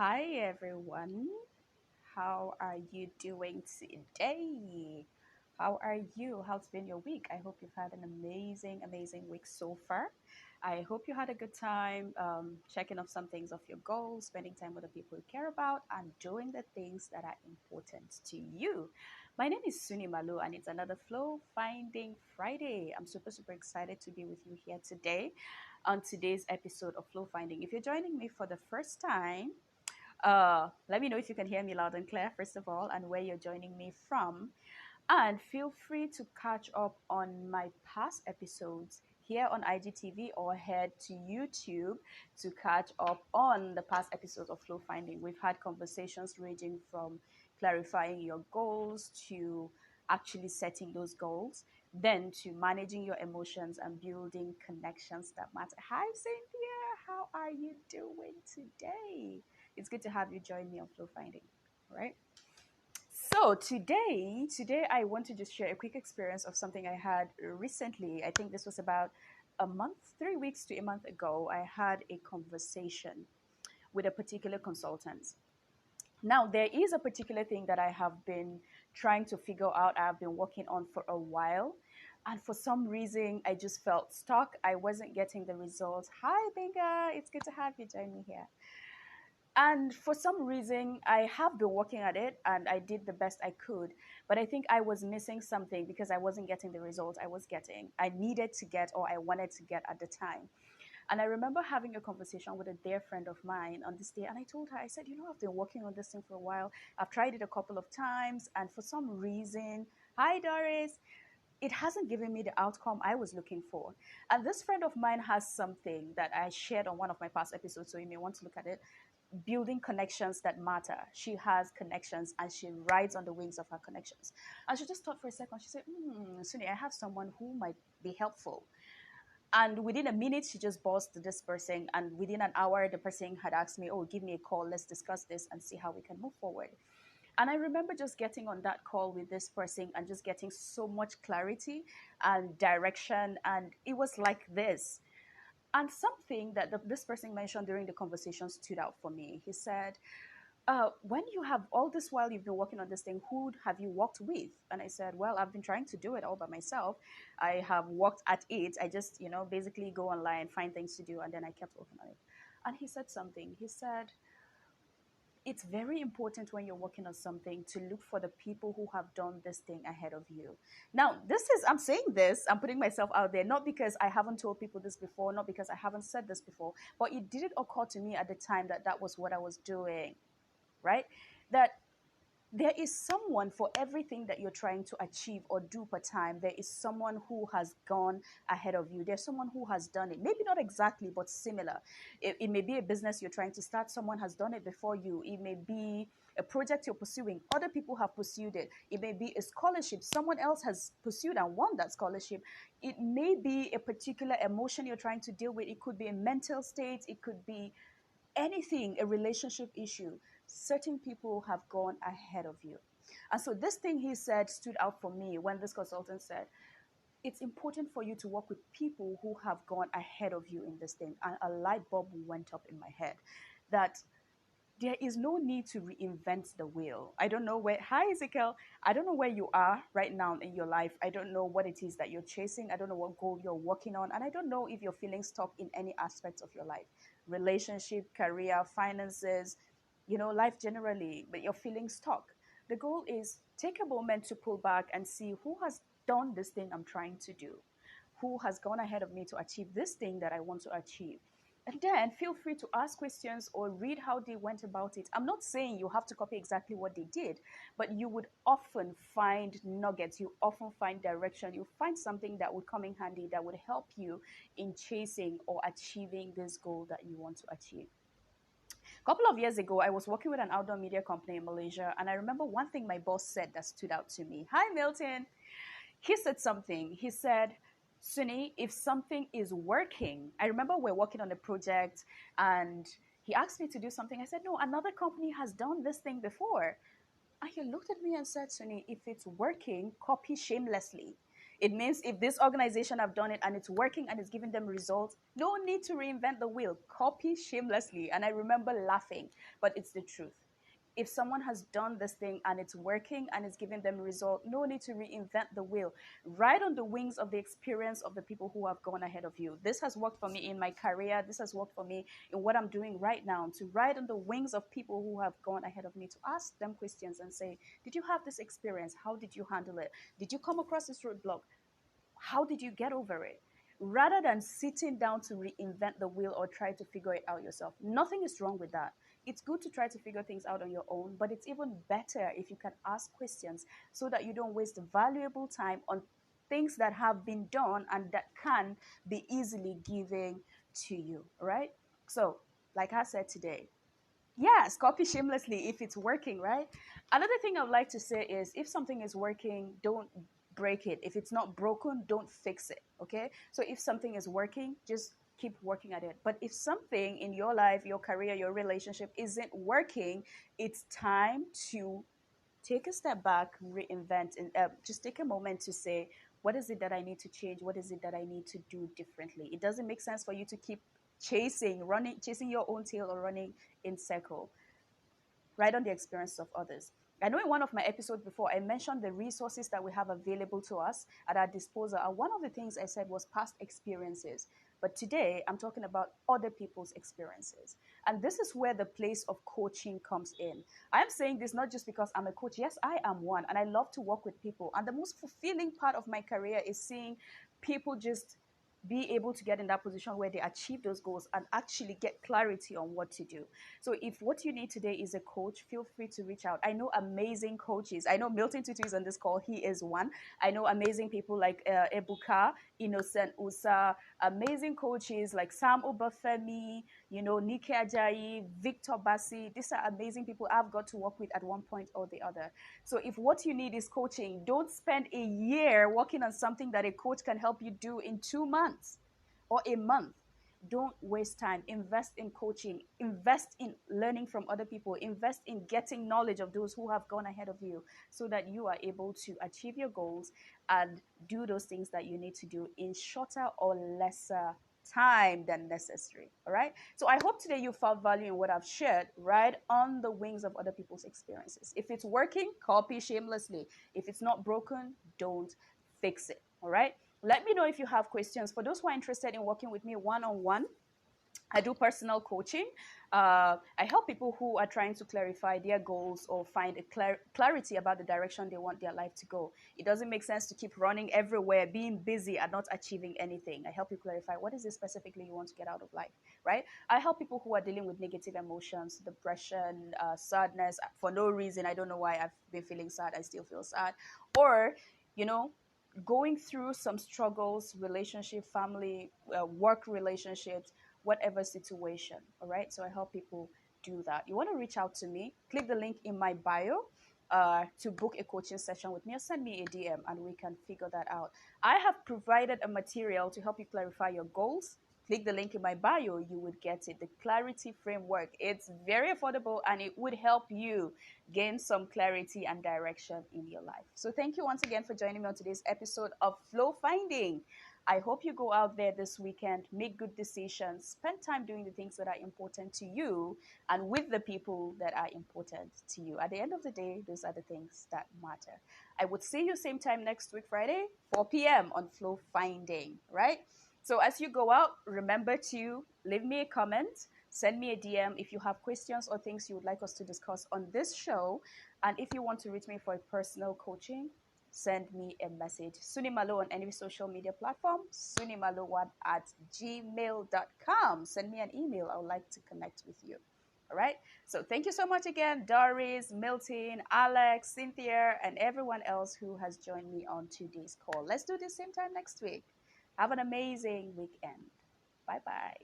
Hi everyone. How are you doing today? How are you? How's been your week? I hope you've had an amazing week so far. I hope you had a good time checking off some things of your goals, spending time with the people you care about, and doing the things that are important to you. My name is Sunni Mallo, and it's another Flow Finding Friday. I'm super excited to be with you here today on today's episode of Flow Finding. If you're joining me for the first time, let me know if you can hear me loud and clear, first of all, and where you're joining me from. And feel free to catch up on my past episodes here on IGTV or head to YouTube to catch up on the past episodes of Flow Finding. We've had conversations ranging from clarifying your goals to actually setting those goals, then to managing your emotions and building connections that matter. Hi, Cynthia. How are you doing today? It's good to have you join me on Flow Finding. All right. So today I want to just share a quick experience of something I had recently. I think this was about a month, 3 weeks to a month ago. I had a conversation with a particular consultant. Now, there is a particular thing that I have been trying to figure out, I've been working on for a while. And for some reason, I just felt stuck. I wasn't getting the results. Hi, Binga. It's good to have you join me here. And for some reason, I have been working at it and I did the best I could. But I think I was missing something because I wasn't getting the results I needed to get, or I wanted to get at the time. And I remember having a conversation with a dear friend of mine on this day. And I told her, I said, I've been working on this thing for a while. I've tried it a couple of times. And for some reason, hi, Doris, it hasn't given me the outcome I was looking for. And this friend of mine has something that I shared on one of my past episodes, so you may want to look at it. Building connections that matter. She has connections and she rides on the wings of her connections. And she just thought for a second, she said, Sunny, I have someone who might be helpful. And within a minute, she just buzzed this person. And within an hour, the person had asked me, oh, give me a call. Let's discuss this and see how we can move forward. And I remember just getting on that call with this person and just getting so much clarity and direction. And it was like this. And something that this person mentioned during the conversation stood out for me. He said, when you have all this while you've been working on this thing, who have you worked with? And I said, well, I've been trying to do it all by myself. I have worked at it. I just, basically go online, find things to do, and then I kept working on it. And he said something. He said, it's very important when you're working on something to look for the people who have done this thing ahead of you. Now, I'm saying this, I'm putting myself out there, not because I haven't told people this before, not because I haven't said this before, but it didn't occur to me at the time that that was what I was doing, right? That there is someone for everything that you're trying to achieve or do per time. There is someone who has gone ahead of you. There's someone who has done it. Maybe not exactly, but similar. It may be a business you're trying to start. Someone has done it before you. It may be a project you're pursuing. Other people have pursued it. It may be a scholarship. Someone else has pursued and won that scholarship. It may be a particular emotion you're trying to deal with. It could be a mental state. It could be anything, a relationship issue. Certain people have gone ahead of you. And so this thing he said stood out for me when this consultant said, it's important for you to work with people who have gone ahead of you in this thing. And a light bulb went up in my head that there is no need to reinvent the wheel. I don't know where, hi Ezekiel, I don't know where you are right now in your life. I don't know what it is that you're chasing. I don't know what goal you're working on. And I don't know if you're feeling stuck in any aspects of your life, relationship, career, finances, life generally, but you're feeling stuck. The goal is take a moment to pull back and see who has done this thing I'm trying to do, who has gone ahead of me to achieve this thing that I want to achieve. And then feel free to ask questions or read how they went about it. I'm not saying you have to copy exactly what they did, but you would often find nuggets, you often find direction, you find something that would come in handy that would help you in chasing or achieving this goal that you want to achieve. A couple of years ago, I was working with an outdoor media company in Malaysia, and I remember one thing my boss said that stood out to me. Hi, Milton. He said something. He said, Sunny, if something is working, I remember we're working on a project and he asked me to do something. I said, no, another company has done this thing before. And he looked at me and said, Sunny, if it's working, copy shamelessly. It means if this organization have done it and it's working and it's giving them results, no need to reinvent the wheel. Copy shamelessly. And I remember laughing, but it's the truth. If someone has done this thing and it's working and it's giving them a result, no need to reinvent the wheel. Ride on the wings of the experience of the people who have gone ahead of you. This has worked for me in my career. This has worked for me in what I'm doing right now. To ride on the wings of people who have gone ahead of me, to ask them questions and say, did you have this experience? How did you handle it? Did you come across this roadblock? How did you get over it? Rather than sitting down to reinvent the wheel or try to figure it out yourself. Nothing is wrong with that. It's good to try to figure things out on your own, but it's even better if you can ask questions so that you don't waste valuable time on things that have been done and that can be easily given to you, right? So, like I said today, yes, copy shamelessly if it's working, right? Another thing I would like to say is if something is working, don't break it. If it's not broken, don't fix it. Okay. So if something is working, just keep working at it. But if something in your life, your career, your relationship isn't working, it's time to take a step back, reinvent, and just take a moment to say, what is it that I need to change? What is it that I need to do differently? It doesn't make sense for you to keep chasing your own tail or running in circle. Right on the experience of others. I know in one of my episodes before, I mentioned the resources that we have available to us at our disposal. And one of the things I said was past experiences. But today, I'm talking about other people's experiences. And this is where the place of coaching comes in. I am saying this not just because I'm a coach. Yes, I am one. And I love to work with people. And the most fulfilling part of my career is seeing people just be able to get in that position where they achieve those goals and actually get clarity on what to do. So if what you need today is a coach, feel free to reach out. I know amazing coaches. I know Milton Tutu is on this call. He is one. I know amazing people like Ebuka, Innocent Usa, amazing coaches like Sam Obafemi, Nike Ajayi, Victor Bassi. These are amazing people I've got to work with at one point or the other. So if what you need is coaching, don't spend a year working on something that a coach can help you do in 2 months or a month. Don't waste time. Invest in coaching, invest in learning from other people, invest in getting knowledge of those who have gone ahead of you so that you are able to achieve your goals and do those things that you need to do in shorter or lesser time than necessary. All right. So I hope today you found value in what I've shared, right on the wings of other people's experiences. If it's working, copy shamelessly. If it's not broken, don't fix it. All right. Let me know if you have questions. For those who are interested in working with me one on one, I do personal coaching. I help people who are trying to clarify their goals or find a clarity about the direction they want their life to go. It doesn't make sense to keep running everywhere, being busy and not achieving anything. I help you clarify what is it specifically you want to get out of life, right? I help people who are dealing with negative emotions, depression, sadness for no reason. I don't know why I've been feeling sad. I still feel sad. Or, you know, going through some struggles, relationship, family, work relationships, whatever situation. All right. So I help people do that. You want to reach out to me, click the link in my bio to book a coaching session with me or send me a DM and we can figure that out. I have provided a material to help you clarify your goals. Click the link in my bio, you would get it. The clarity framework. It's very affordable and it would help you gain some clarity and direction in your life. So thank you once again for joining me on today's episode of Flow Finding. I hope you go out there this weekend, make good decisions, spend time doing the things that are important to you and with the people that are important to you. At the end of the day, those are the things that matter. I would see you same time next week, Friday, 4 p.m. on Flow Finding, right? So as you go out, remember to leave me a comment, send me a DM if you have questions or things you would like us to discuss on this show. And if you want to reach me for a personal coaching, send me a message. Sunni Mallo on any social media platform, sunnimalo1 at gmail.com. Send me an email. I would like to connect with you. All right. So thank you so much again, Doris, Milton, Alex, Cynthia, and everyone else who has joined me on today's call. Let's do this same time next week. Have an amazing weekend. Bye-bye.